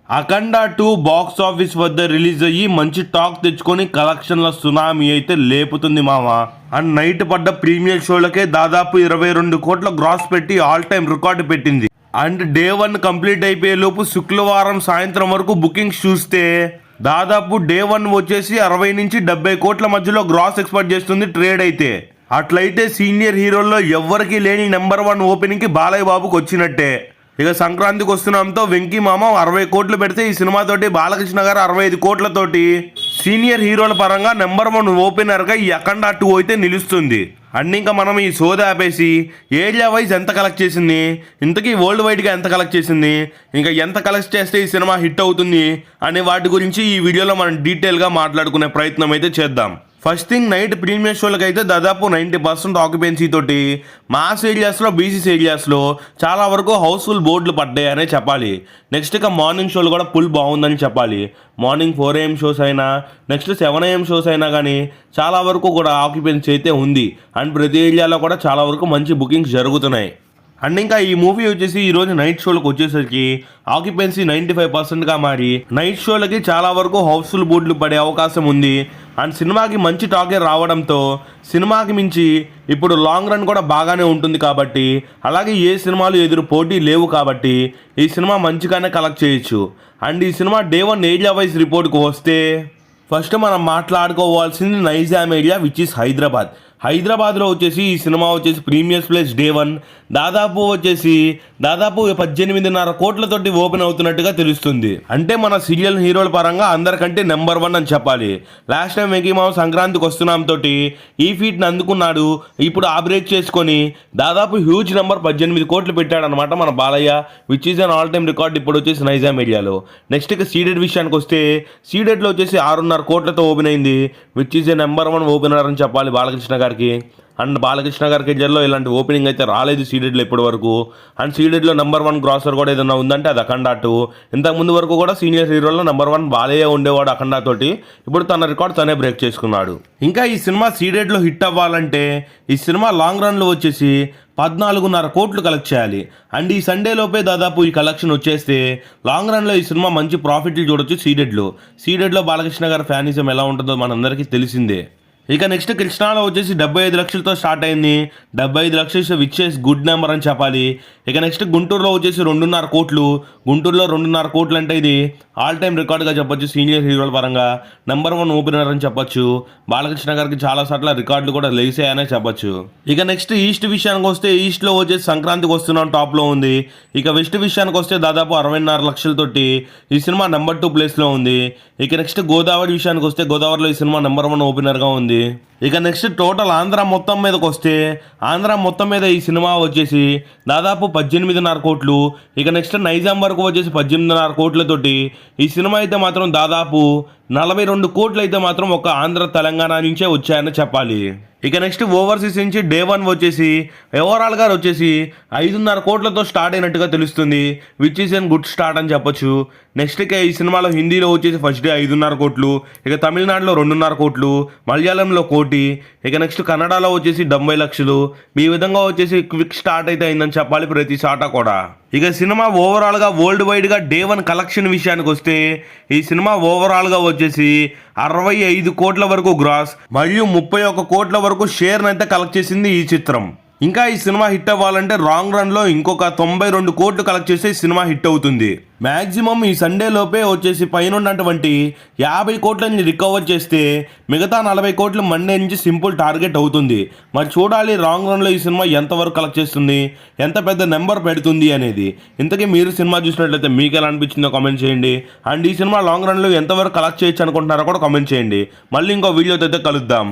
అఖండ 2 box office వద్ద release అయ్యి మంచి టాక్ తెచ్చుకొని కలెక్షన్ల సునామీ అయితే లేపుతుంది మామ. అండ్ నైట్ పడ్డ ప్రీమియర్ షోలకే దాదాపు 22 కోట్ల గ్రాస్ పెట్టి ఆల్ టైమ్ రికార్డు పెట్టింది. అండ్ డే 1 కంప్లీట్ అయిపోయే లోపు శుక్రవారం సాయంత్రం వరకు బుకింగ్స్ చూస్తే దాదాపు డే 1 వచ్చేసి 60 నుంచి 70 కోట్ల మధ్యలో గ్రాస్ ఎక్స్పెక్ట్ చేస్తుంది ట్రేడ్ అయితే. అట్లయితే సీనియర్ హీరోల్లో ఎవ్వరికి లేని నెంబర్ 1 ఓపెనింగ్కి బాలయ్య బాబుకి వచ్చినట్టే. ఇక సంక్రాంతికి వస్తున్నాంతో వెంకీ మామ 60 కోట్లు పెడితే ఈ సినిమాతోటి బాలకృష్ణ గారు 65 కోట్లతోటి సీనియర్ హీరోల పరంగా నెంబర్ 1 ఓపెనర్గా ఈ అఖండ 2 అయితే నిలుస్తుంది. అండ్ ఇంకా మనం ఈ సోదా ఆపేసి ఏరియా వైజ్ ఎంత కలెక్ట్ చేసింది, ఇంతకీ వరల్డ్ వైడ్గా ఎంత కలెక్ట్ చేసింది, ఇంకా ఎంత కలెక్ట్ చేస్తే ఈ సినిమా హిట్ అవుతుంది అనే వాటి గురించి ఈ వీడియోలో మనం డీటెయిల్గా మాట్లాడుకునే ప్రయత్నం అయితే చేద్దాం. ఫస్ట్ థింగ్, నైట్ ప్రీమియర్ షోలకు అయితే దాదాపు 90% ఆక్యుపెన్సీ తోటి మాస్ ఏరియాస్లో, బీసీస్ ఏరియాస్లో చాలా వరకు హౌస్ఫుల్ బోర్డులు పడ్డాయనే చెప్పాలి. నెక్స్ట్ ఇక మార్నింగ్ షోలు కూడా ఫుల్ బాగుందని చెప్పాలి. మార్నింగ్ 4 AM షోస్ అయినా, నెక్స్ట్ 7 AM షోస్ అయినా కానీ చాలా వరకు కూడా ఆక్యుపెన్సీ అయితే ఉంది. అండ్ ప్రతి ఏరియాలో కూడా చాలా వరకు మంచి బుకింగ్స్ జరుగుతున్నాయి. అండ్ ఇంకా ఈ మూవీ వచ్చేసి ఈరోజు నైట్ షోలకు వచ్చేసరికి ఆక్యుపెన్సీ 95%గా మారి నైట్ షోలకి చాలా వరకు హౌస్ఫుల్ బోర్డులు పడే అవకాశం ఉంది. అండ్ సినిమాకి మంచి టాకే రావడంతో సినిమాకి మించి ఇప్పుడు లాంగ్ రన్ కూడా బాగానే ఉంటుంది కాబట్టి, అలాగే ఏ సినిమాలు ఎదురు పోటీ లేవు కాబట్టి ఈ సినిమా మంచిగానే కలెక్ట్ చేయొచ్చు. అండ్ ఈ సినిమా డే 1 ఏరియా వైజ్ రిపోర్ట్కి వస్తే ఫస్ట్ మనం మాట్లాడుకోవాల్సింది నైజాం ఏరియా విచ్ ఇస్ హైదరాబాద్లో వచ్చేసి ఈ సినిమా వచ్చేసి ప్రీమియర్ ప్లేస్ డే 1 దాదాపు 18.5 కోట్లతోటి ఓపెన్ అవుతున్నట్టుగా తెలుస్తుంది. అంటే మన సీరియల్ హీరోల పరంగా అందరికంటే నెంబర్ 1 అని చెప్పాలి. లాస్ట్ టైం వెంకీ మామ సంక్రాంతికి వస్తున్నాం తోటి ఈ ఫీట్ని అందుకున్నాడు. ఇప్పుడు ఆ బ్రేక్ చేసుకొని దాదాపు హ్యూజ్ నెంబర్ 18 కోట్లు పెట్టాడనమాట మన Balayya, which is an all time record ఇప్పుడు వచ్చేసి నైజాం ఏరియాలో. నెక్స్ట్ ఇక సీడెడ్ విషయానికి వస్తే సీడెడ్లో వచ్చేసి 6.5 కోట్లతో ఓపెన్ అయింది, విచ్ ఈజ్ నెంబర్ 1 ఓపెనర్ అని చెప్పాలి బాలకృష్ణ గారికి. అండ్ బాలకృష్ణ గారి కెరియర్లో ఇలాంటి ఓపెనింగ్ అయితే రాలేదు సీడెడ్లో ఇప్పటి వరకు. అండ్ సీడెడ్లో నెంబర్ 1 గ్రాసర్ కూడా ఏదైనా ఉందంటే అది అఖండ 2. ఇంతకుముందు వరకు కూడా సీనియర్ హీరోల్లో నెంబర్ 1 బాలయ్య ఉండేవాడు అఖండ తోటి. ఇప్పుడు తన రికార్డ్ తనే బ్రేక్ చేసుకున్నాడు. ఇంకా ఈ సినిమా సీడెడ్లో హిట్ అవ్వాలంటే ఈ సినిమా లాంగ్ రన్లో వచ్చేసి 14.5 కోట్లు కలెక్ట్ చేయాలి. అండ్ ఈ సండేలోపే దాదాపు ఈ కలెక్షన్ వచ్చేస్తే లాంగ్ రన్లో ఈ సినిమా మంచి ప్రాఫిట్లు చూడొచ్చు. సీడెడ్లో బాలకృష్ణ గారి ఫ్యానిజం ఎలా ఉంటుందో మనందరికీ తెలిసిందే. ఇక నెక్స్ట్ కృష్ణాలో వచ్చేసి 75 లక్షలతో స్టార్ట్ అయింది. 75 లక్షలు విచ్ ఇస్ గుడ్ నెంబర్ అని చెప్పాలి. ఇక నెక్స్ట్ గుంటూరులో వచ్చేసి 2.5 కోట్లు. గుంటూరులో 2.5 కోట్లు అంటే ఇది ఆల్ టైమ్ రికార్డుగా చెప్పొచ్చు. సీనియర్ హీరోల పరంగా నెంబర్ 1 ఓపెనర్ అని చెప్పొచ్చు. బాలకృష్ణ గారికి చాలా సార్లు రికార్డులు కూడా లేసాయనే చెప్పొచ్చు. ఇక నెక్స్ట్ ఈస్ట్ విషయానికి వస్తే ఈస్ట్లో వచ్చేసి సంక్రాంతికి వస్తున్నాం టాప్లో ఉంది. ఇక వెస్ట్ విషయానికి వస్తే దాదాపు 66 లక్షలతోటి ఈ సినిమా నెంబర్ 2 ప్లేస్లో ఉంది. ఇక నెక్స్ట్ గోదావరి విషయానికి వస్తే గోదావరిలో ఈ సినిమా నెంబర్ 1 ఓపెనర్గా ఉంది. ఇక నెక్స్ట్ టోటల్ ఆంధ్ర మొత్తం మీదకి వస్తే ఆంధ్ర మొత్తం మీద ఈ సినిమా వచ్చేసి దాదాపు 18.5 కోట్లు. ఇక నెక్స్ట్ నైజాం వరకు వచ్చేసి 18.5 కోట్లతోటి ఈ సినిమా అయితే మాత్రం దాదాపు 42 కోట్లు అయితే మాత్రం ఒక ఆంధ్ర తెలంగాణ నుంచే వచ్చాయని చెప్పాలి. ఇక నెక్స్ట్ ఓవర్సీస్ నుంచి డే 1 వచ్చేసి ఓవరాల్గా వచ్చేసి 5.5 కోట్లతో స్టార్ట్ అయినట్టుగా తెలుస్తుంది, which is an good start అని చెప్పొచ్చు. నెక్స్ట్ ఇక ఈ సినిమాలో హిందీలో వచ్చేసి ఫస్ట్ డే 5.5 కోట్లు, ఇక తమిళనాడులో 2.5 కోట్లు, మలయాళంలో 1 కోటి, ఇక నెక్స్ట్ కన్నడలో వచ్చేసి 70 లక్షలు. ఈ విధంగా వచ్చేసి క్విక్ స్టార్ట్ అయితే అయిందని చెప్పాలి ప్రతి షాటా కూడా. ఇక సినిమా ఓవరాల్గా వరల్డ్ వైడ్గా డే 1 కలెక్షన్ విషయానికి వస్తే ఈ సినిమా ఓవరాల్గా వచ్చేసి 65 కోట్ల వరకు గ్రాస్ మరియు 31 కోట్ల వరకు షేర్ని అయితే కలెక్ట్ చేసింది ఈ చిత్రం. ఇంకా ఈ సినిమా హిట్ అవ్వాలంటే రాంగ్ రన్లో ఇంకొక 92 కోట్లు కలెక్ట్ చేస్తే ఈ సినిమా హిట్ అవుతుంది. మ్యాక్సిమం ఈ సండే లోపే వచ్చేసి పైన ఉన్నటువంటి 50 కోట్లని రికవర్ చేస్తే మిగతా 40 కోట్లు మండే నుంచి సింపుల్ టార్గెట్ అవుతుంది. మరి చూడాలి రాంగ్ రన్లో ఈ సినిమా ఎంతవరకు కలెక్ట్ చేస్తుంది, ఎంత పెద్ద నెంబర్ పెడుతుంది అనేది. ఇంతకీ మీరు సినిమా చూసినట్లయితే మీకు ఎలా అనిపించిందో కామెంట్ చేయండి. అండ్ ఈ సినిమా లాంగ్ రన్లో ఎంతవరకు కలెక్ట్ చేయొచ్చు అనుకుంటున్నారో కూడా కామెంట్ చేయండి. మళ్ళీ ఇంకో వీడియోతో అయితే కలుద్దాం.